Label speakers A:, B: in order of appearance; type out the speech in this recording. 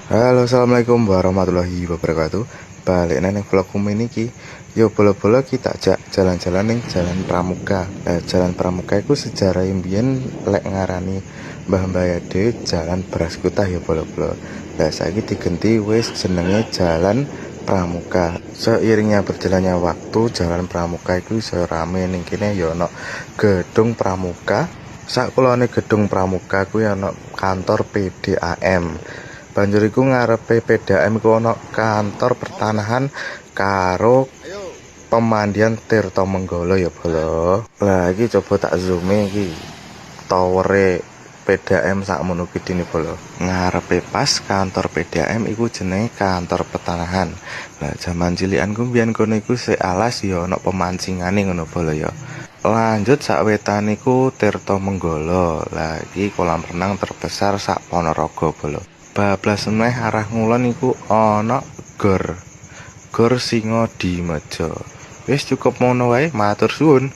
A: Halo, assalamualaikum warahmatullahi wabarakatuh. Balik neng vlogku ini ki. Yo bolo-bolo kita ajak jalan-jalan ning Jalan Pramuka. Jalan Pramuka itu sejarah mbien lek ngarani Mbah Mbayade Jalan Beras Kutah ya bolo-bolo. Lah saiki digenti wis jenenge Jalan Pramuka. Seiringnya berjalannya waktu, Jalan Pramuka itu iso rame ning kene ya ono Gedung Pramuka. Sakulone Gedung Pramuka kuwi ono kantor PDAM. Banjur iku ngarepe PDAM iku ana kantor pertanahan karo pemandian Tirta Menggala ya bolo. Lah iki coba tak zoom iki. Towere PDAM sakmono gedine bolo. Ngarepe pas kantor PDAM iku jenenge kantor pertanahan. Lah jaman cilikanku mbiyen kono iku sik alas ya ana pemancingane ngono bolo ya. Lanjut sak wetan iku Tirta Menggala. Lah iki kolam renang terbesar sak Ponorogo bolo. Bablas meneh arah ngulon iku ana Gor Singodimejo. Wis cukup ngono wae, matur suwun.